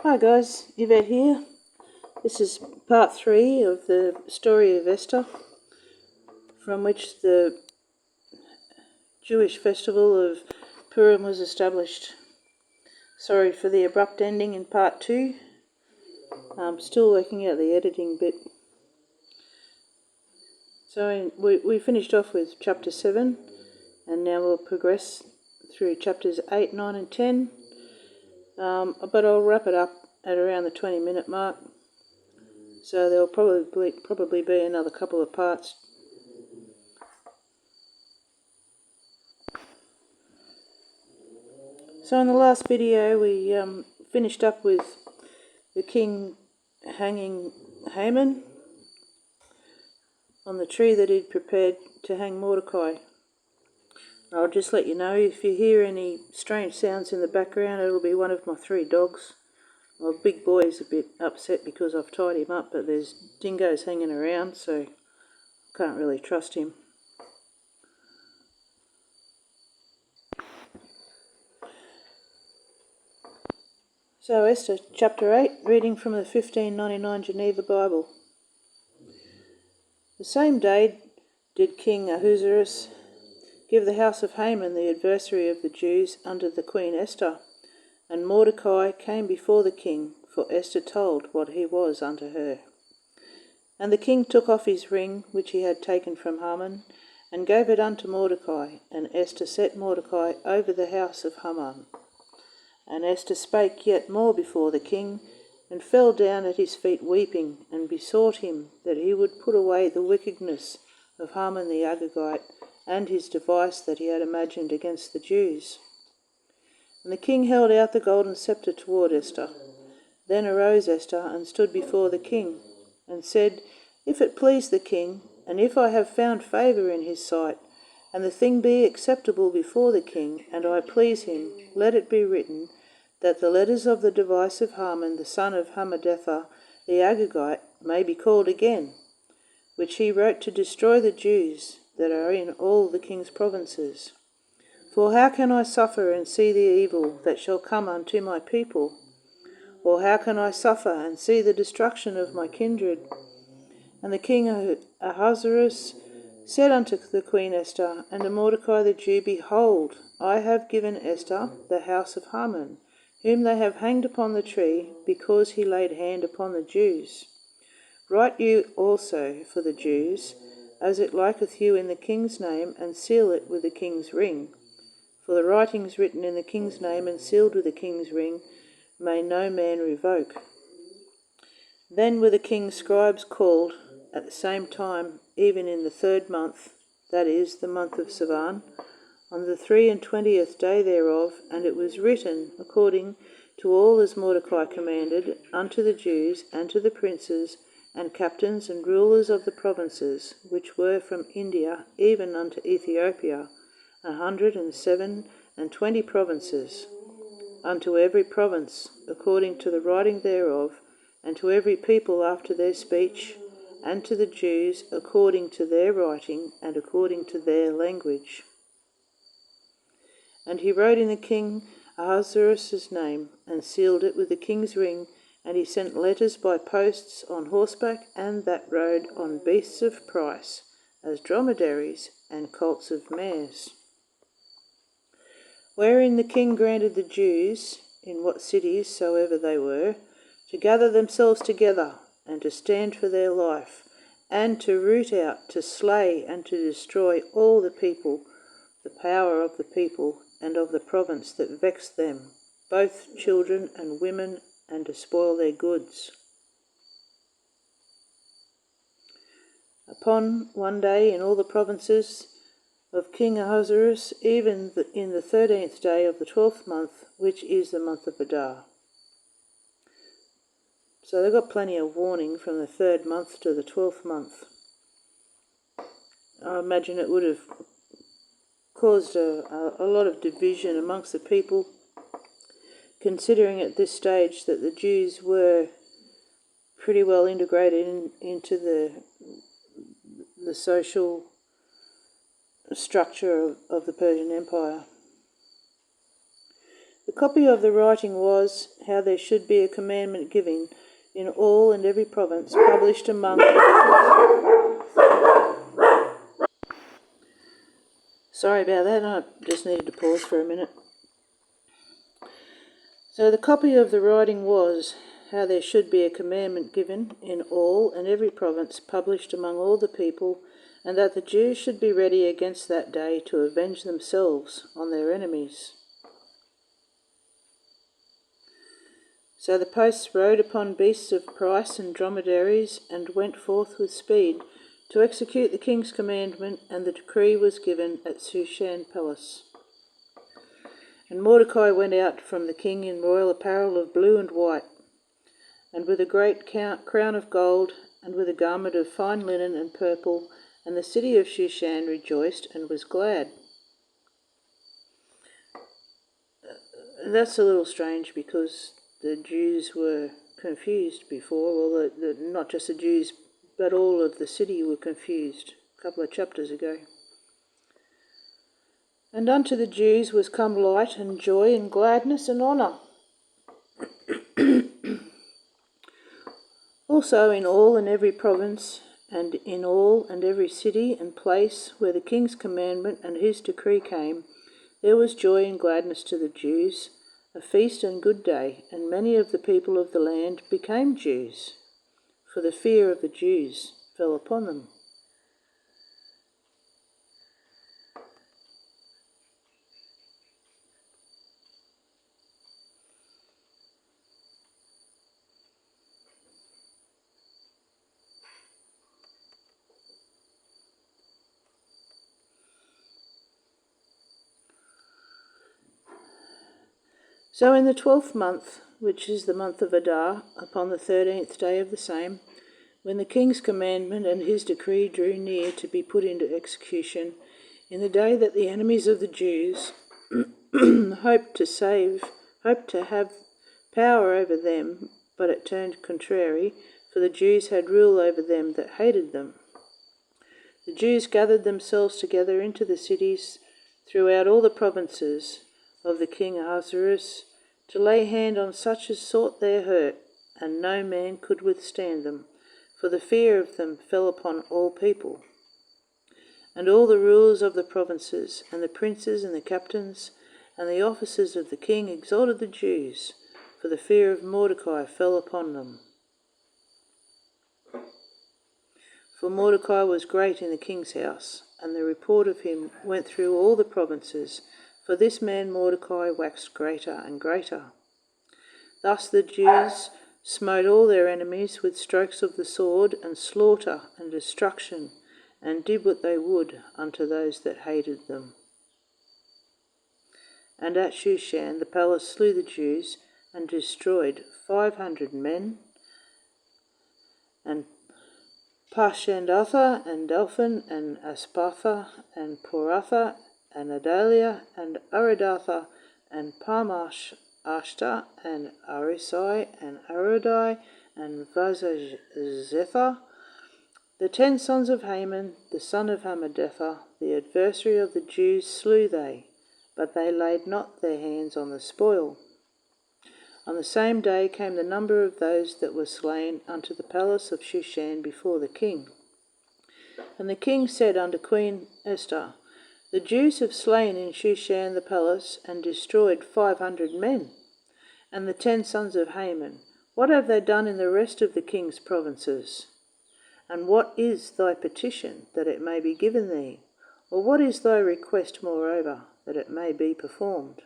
Hi guys, Yvette here. This is part 3 of the Story of Esther, from which the Jewish festival of Purim was established. Sorry for the abrupt ending in part 2. I'm still working out the editing bit. So we finished off with chapter 7, and now we'll progress through chapters 8, 9 and 10. But I'll wrap it up at around the 20-minute mark. So there'll probably be another couple of parts. So in the last video we finished up with the king hanging Haman on the tree that he'd prepared to hang Mordecai. I'll just let you know, if you hear any strange sounds in the background, it'll be one of my 3 dogs. My big boy's a bit upset because I've tied him up, but there's dingoes hanging around, so I can't really trust him. So Esther chapter 8, reading from the 1599 Geneva Bible. The same day did King Ahasuerus give the house of Haman, the adversary of the Jews, unto the Queen Esther. And Mordecai came before the king, for Esther told what he was unto her. And the king took off his ring, which he had taken from Haman, and gave it unto Mordecai. And Esther set Mordecai over the house of Haman. And Esther spake yet more before the king, and fell down at his feet weeping, and besought him that he would put away the wickedness of Haman the Agagite, and his device that he had imagined against the Jews. And the king held out the golden sceptre toward Esther. Then arose Esther, and stood before the king, and said, If it please the king, and if I have found favour in his sight, and the thing be acceptable before the king, and I please him, let it be written, that the letters of the device of Haman the son of Hammedatha the Agagite may be called again, which he wrote to destroy the Jews that are in all the king's provinces. For how can I suffer and see the evil that shall come unto my people? Or how can I suffer and see the destruction of my kindred? And the king Ahasuerus said unto the queen Esther and to Mordecai the Jew, Behold, I have given Esther the house of Haman, whom they have hanged upon the tree, because he laid hand upon the Jews. Write you also for the Jews, as it liketh you in the king's name, and seal it with the king's ring. For the writings written in the king's name and sealed with the king's ring may no man revoke. Then were the king's scribes called at the same time, even in the 3rd month, that is, the month of Sivan, on the 23 day thereof, and it was written according to all as Mordecai commanded, unto the Jews and to the princes and captains and rulers of the provinces, which were from India even unto Ethiopia, 127 provinces, unto every province according to the writing thereof, and to every people after their speech, and to the Jews according to their writing and according to their language. And he wrote in the king Ahasuerus' name, and sealed it with the king's ring, and he sent letters by posts on horseback, and that rode on beasts of price, as dromedaries and colts of mares. Wherein the king granted the Jews, in what cities soever they were, to gather themselves together, and to stand for their life, and to root out, to slay, and to destroy all the people, the power of the people, and of the province that vexed them, both children and women, and to spoil their goods. Upon one day in all the provinces of King Ahasuerus, even in the 13th day of the 12th month, which is the month of Adar. So they got plenty of warning from the 3rd month to the 12th month. I imagine it would have caused a lot of division amongst the people, considering at this stage that the Jews were pretty well integrated into the social structure of the Persian Empire. The copy of the writing was how there should be a commandment given in all and every province, published among... Sorry about that, I just needed to pause for a minute. So the copy of the writing was how there should be a commandment given in all and every province, published among all the people, and that the Jews should be ready against that day to avenge themselves on their enemies. So the posts rode upon beasts of price and dromedaries, and went forth with speed to execute the king's commandment, and the decree was given at Shushan Palace. And Mordecai went out from the king in royal apparel of blue and white, and with a great crown of gold, and with a garment of fine linen and purple, and the city of Shushan rejoiced and was glad. That's a little strange because the Jews were confused before. Well, not just the Jews, but all of the city were confused a couple of chapters ago. And unto the Jews was come light and joy and gladness and honour. Also in all and every province, and in all and every city and place where the king's commandment and his decree came, there was joy and gladness to the Jews, a feast and good day, and many of the people of the land became Jews, for the fear of the Jews fell upon them. So in the 12th month, which is the month of Adar, upon the 13th day of the same, when the king's commandment and his decree drew near to be put into execution, in the day that the enemies of the Jews hoped to have power over them, but it turned contrary, for the Jews had rule over them that hated them. The Jews gathered themselves together into the cities throughout all the provinces of the king Ahasuerus, to lay hand on such as sought their hurt, and no man could withstand them, for the fear of them fell upon all people. And all the rulers of the provinces, and the princes and the captains, and the officers of the king exalted the Jews, for the fear of Mordecai fell upon them. For Mordecai was great in the king's house, and the report of him went through all the provinces, for this man Mordecai waxed greater and greater. Thus the Jews smote all their enemies with strokes of the sword, and slaughter and destruction, and did what they would unto those that hated them. And at Shushan the palace slew the Jews, and destroyed 500 men, and Parshandatha, and Delphin, and Aspatha, and Poratha, and Adalia, and Aridatha, and Parmashta, and Arisai, and Arodai, and Vazazetha. The 10 sons of Haman, the son of Hammedatha, the adversary of the Jews, slew they, but they laid not their hands on the spoil. On the same day came the number of those that were slain unto the palace of Shushan before the king. And the king said unto Queen Esther, The Jews have slain in Shushan the palace, and destroyed 500 men. And the 10 sons of Haman, what have they done in the rest of the king's provinces? And what is thy petition, that it may be given thee? Or what is thy request moreover, that it may be performed?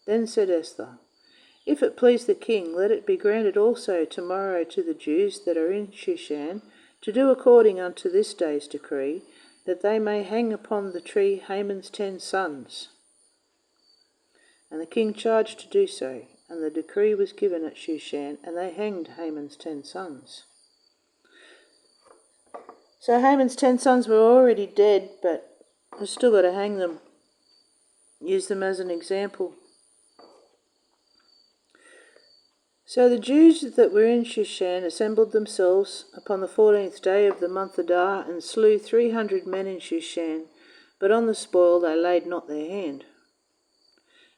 Then said Esther, If it please the king, let it be granted also tomorrow to the Jews that are in Shushan, to do according unto this day's decree, that they may hang upon the tree Haman's 10 sons. And the king charged to do so, and the decree was given at Shushan, and they hanged Haman's 10 sons. So Haman's 10 sons were already dead, but I've still got to hang them, use them as an example. So the Jews that were in Shushan assembled themselves upon the 14th day of the month Adar, and slew 300 men in Shushan, but on the spoil they laid not their hand.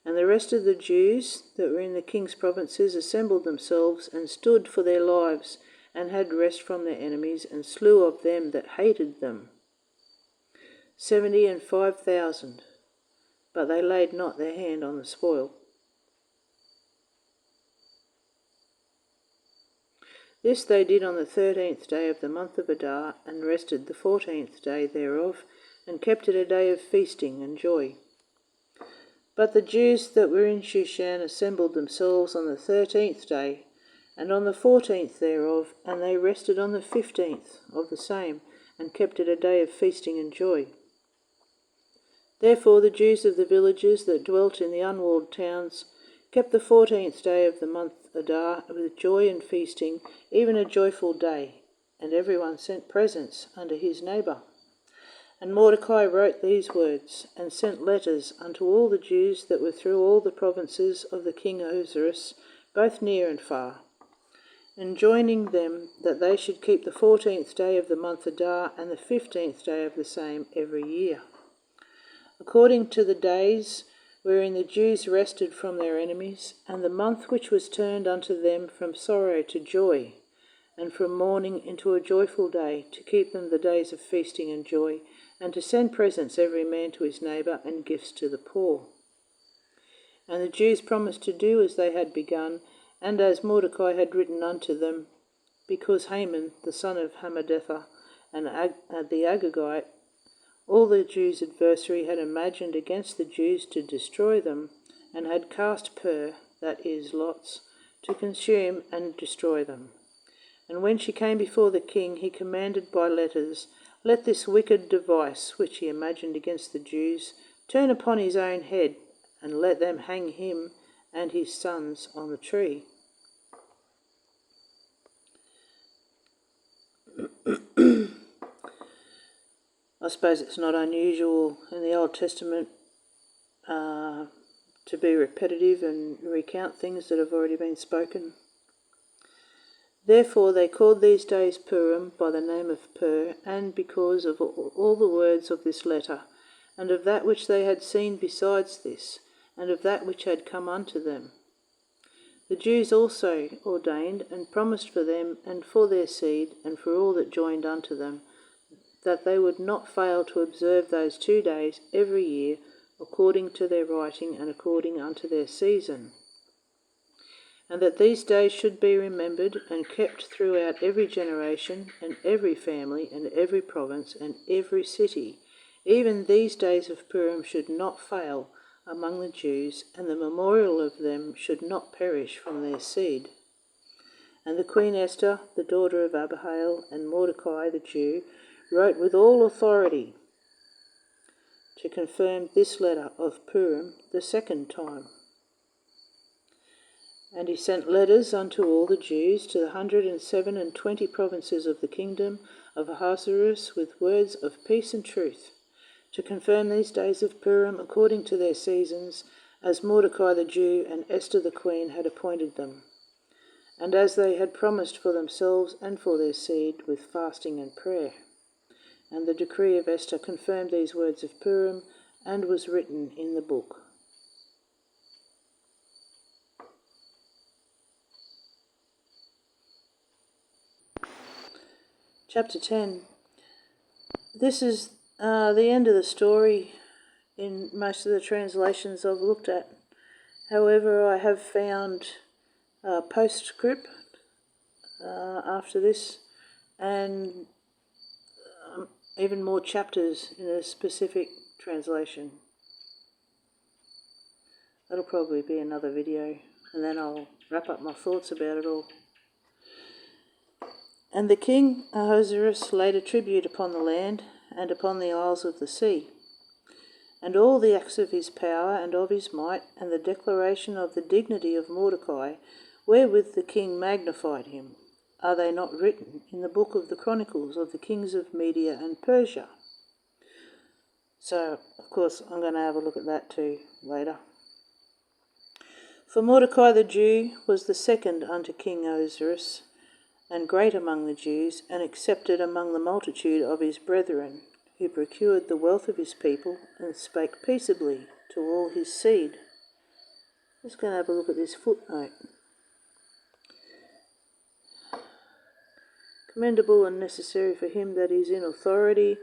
And the rest of the Jews that were in the king's provinces assembled themselves and stood for their lives, and had rest from their enemies, and slew of them that hated them 75,000, but they laid not their hand on the spoil. This they did on the 13th day of the month of Adar, and rested the 14th day thereof, and kept it a day of feasting and joy. But the Jews that were in Shushan assembled themselves on the 13th day, and on the 14th thereof, and they rested on the 15th of the same, and kept it a day of feasting and joy. Therefore the Jews of the villages that dwelt in the unwalled towns kept the 14th day of the month Adar with joy and feasting, even a joyful day, and everyone sent presents unto his neighbour. And Mordecai wrote these words, and sent letters unto all the Jews that were through all the provinces of the king Ahasuerus, both near and far, enjoining them that they should keep the 14th day of the month Adar and the 15th day of the same every year, according to the days wherein the Jews rested from their enemies, and the month which was turned unto them from sorrow to joy, and from mourning into a joyful day, to keep them the days of feasting and joy, and to send presents every man to his neighbour, and gifts to the poor. And the Jews promised to do as they had begun, and as Mordecai had written unto them, because Haman, the son of Hammedatha, and the Agagite, all the Jews' adversary, had imagined against the Jews to destroy them, and had cast pur, that is, lots, to consume and destroy them. And when she came before the king, he commanded by letters, let this wicked device, which he imagined against the Jews, turn upon his own head, and let them hang him and his sons on the tree. I suppose it's not unusual in the Old Testament to be repetitive and recount things that have already been spoken. Therefore they called these days Purim by the name of Pur, and because of all the words of this letter, and of that which they had seen besides this, and of that which had come unto them. The Jews also ordained and promised for them and for their seed, and for all that joined unto them, that they would not fail to observe those 2 days every year, according to their writing and according unto their season, and that these days should be remembered and kept throughout every generation, and every family, and every province, and every city. Even these days of Purim should not fail among the Jews, and the memorial of them should not perish from their seed. And the Queen Esther, the daughter of Abihail, and Mordecai the Jew, wrote with all authority to confirm this letter of Purim the second time. And he sent letters unto all the Jews to the 127 provinces of the kingdom of Ahasuerus, with words of peace and truth, to confirm these days of Purim according to their seasons, as Mordecai the Jew and Esther the queen had appointed them, and as they had promised for themselves and for their seed, with fasting and prayer. And the decree of Esther confirmed these words of Purim, and was written in the book. Chapter 10. This is the end of the story in most of the translations I've looked at. However, I have found a postscript after this, and even more chapters in a specific translation. That'll probably be another video, and then I'll wrap up my thoughts about it all. And the king Ahasuerus laid a tribute upon the land and upon the isles of the sea, and all the acts of his power and of his might, and the declaration of the dignity of Mordecai, wherewith the king magnified him, are they not written in the book of the Chronicles of the kings of Media and Persia? So, of course, I'm going to have a look at that too later. For Mordecai the Jew was the second unto King Ahasuerus, and great among the Jews, and accepted among the multitude of his brethren, who procured the wealth of his people, and spake peaceably to all his seed. Just going to have a look at this footnote. Commendable and necessary for him that is in authority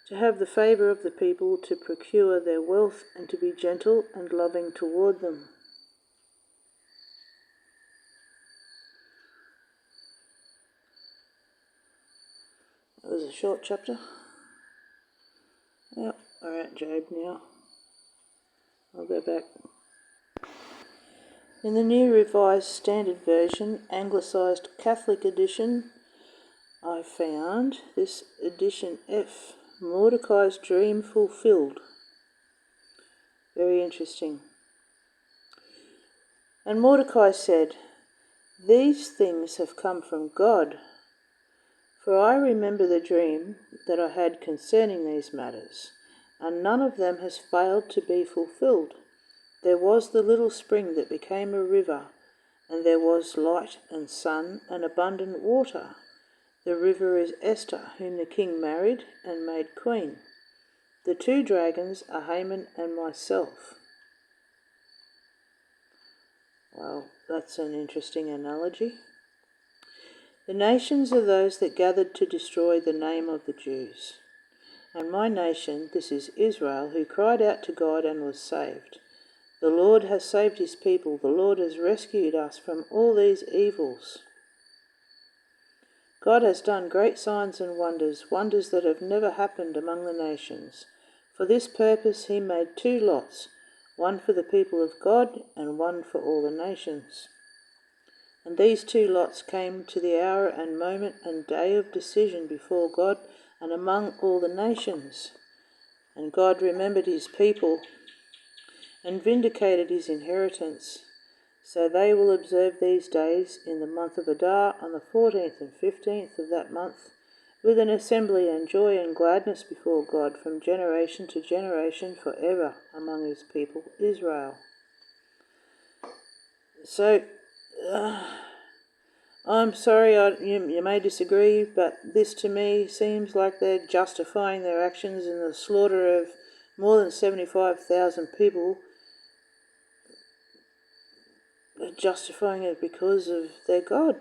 to have the favour of the people, to procure their wealth, and to be gentle and loving toward them. That was a short chapter. Yep, we're at Job now. I'll go back. In the New Revised Standard Version, Anglicised Catholic edition, I found this edition F, Mordecai's Dream Fulfilled. Very interesting. And Mordecai said, "These things have come from God, for I remember the dream that I had concerning these matters, and none of them has failed to be fulfilled. There was the little spring that became a river, and there was light and sun and abundant water. The river is Esther, whom the king married and made queen. The two dragons are Haman and myself." Well, that's an interesting analogy. "The nations are those that gathered to destroy the name of the Jews. And my nation, this is Israel, who cried out to God and was saved. The Lord has saved his people. The Lord has rescued us from all these evils. God has done great signs and wonders, wonders that have never happened among the nations. For this purpose he made two lots, one for the people of God and one for all the nations. And these two lots came to the hour and moment and day of decision before God and among all the nations. And God remembered his people and vindicated his inheritance. So they will observe these days in the month of Adar on the 14th and 15th of that month, with an assembly and joy and gladness before God from generation to generation forever among his people Israel." So, I'm sorry, you may disagree, but this to me seems like they're justifying their actions in the slaughter of more than 75,000 people. They're justifying it because of their God.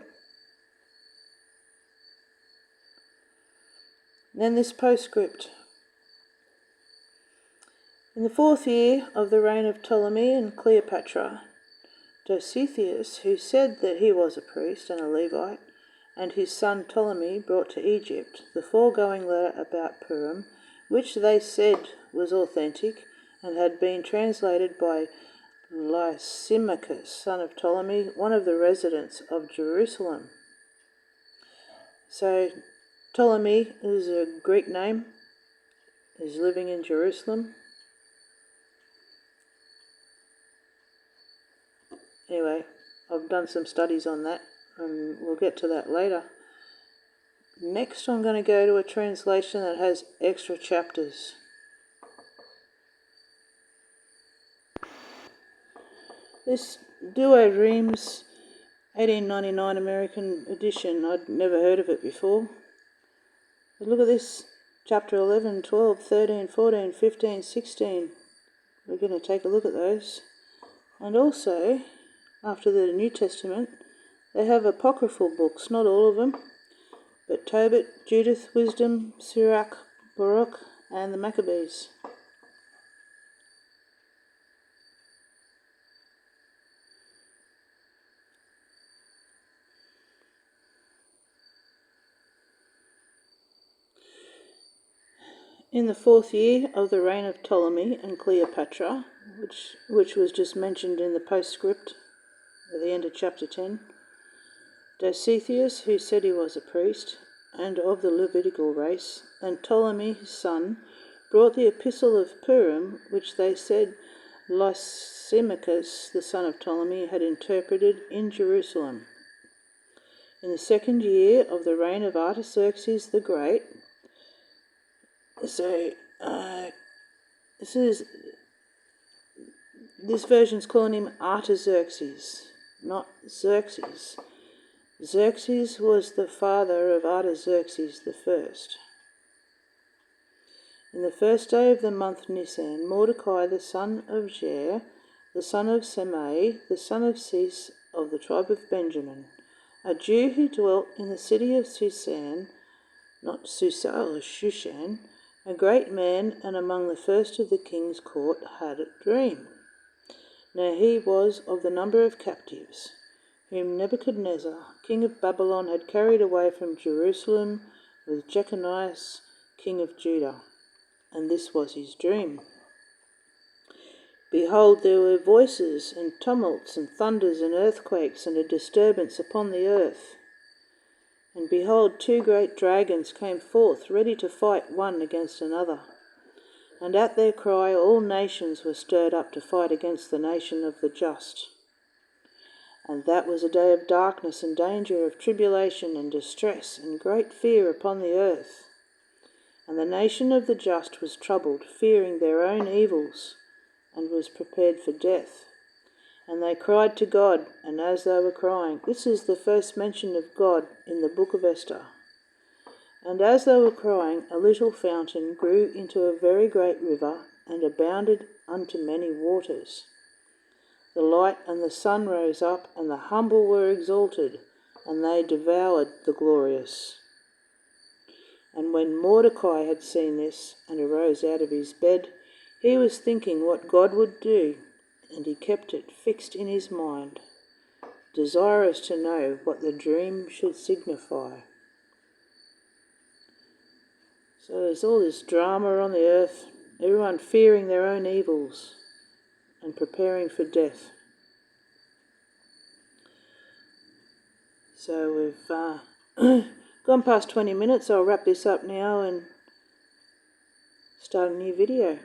Then this postscript. In the 4th year of the reign of Ptolemy and Cleopatra, Dositheus, who said that he was a priest and a Levite, and his son Ptolemy brought to Egypt the foregoing letter about Purim, which they said was authentic and had been translated by Lysimachus, son of Ptolemy, one of the residents of Jerusalem. So Ptolemy is a Greek name, is living in Jerusalem. Anyway, I've done some studies on that, and we'll get to that later. Next, I'm going to go to a translation that has extra chapters. This Duo Reims 1899 American edition, I'd never heard of it before. But look at this, chapter 11, 12, 13, 14, 15, 16. We're going to take a look at those. And also, after the New Testament, they have apocryphal books, not all of them, but Tobit, Judith, Wisdom, Sirach, Baruch, and the Maccabees. In the 4th year of the reign of Ptolemy and Cleopatra, which was just mentioned in the postscript at the end of chapter 10, Dositheus, who said he was a priest and of the Levitical race, and Ptolemy his son, brought the epistle of Purim, which they said Lysimachus, the son of Ptolemy, had interpreted in Jerusalem. In the 2nd year of the reign of Artaxerxes the Great. So, this version's calling him Artaxerxes, not Xerxes. Xerxes was the father of Artaxerxes the first. In the 1st day of the month Nisan, Mordecai the son of Jair, the son of Semei, the son of Cis of the tribe of Benjamin, a Jew who dwelt in the city of Susan, not Susa or Shushan, a great man and among the first of the king's court, had a dream. Now he was of the number of captives, whom Nebuchadnezzar, king of Babylon, had carried away from Jerusalem with Jeconiah, king of Judah. And this was his dream. Behold, there were voices and tumults and thunders and earthquakes and a disturbance upon the earth. And behold, 2 great dragons came forth, ready to fight one against another. And at their cry all nations were stirred up to fight against the nation of the just. And that was a day of darkness and danger, of tribulation and distress and great fear upon the earth. And the nation of the just was troubled, fearing their own evils, and was prepared for death. And they cried to God, and as they were crying, this is the first mention of God in the book of Esther. And as they were crying, a little fountain grew into a very great river, and abounded unto many waters. The light and the sun rose up, and the humble were exalted, and they devoured the glorious. And when Mordecai had seen this, and arose out of his bed, he was thinking what God would do, and he kept it fixed in his mind, desirous to know what the dream should signify. So there's all this drama on the earth, everyone fearing their own evils and preparing for death. So we've gone past 20 minutes. I'll wrap this up now and start a new video.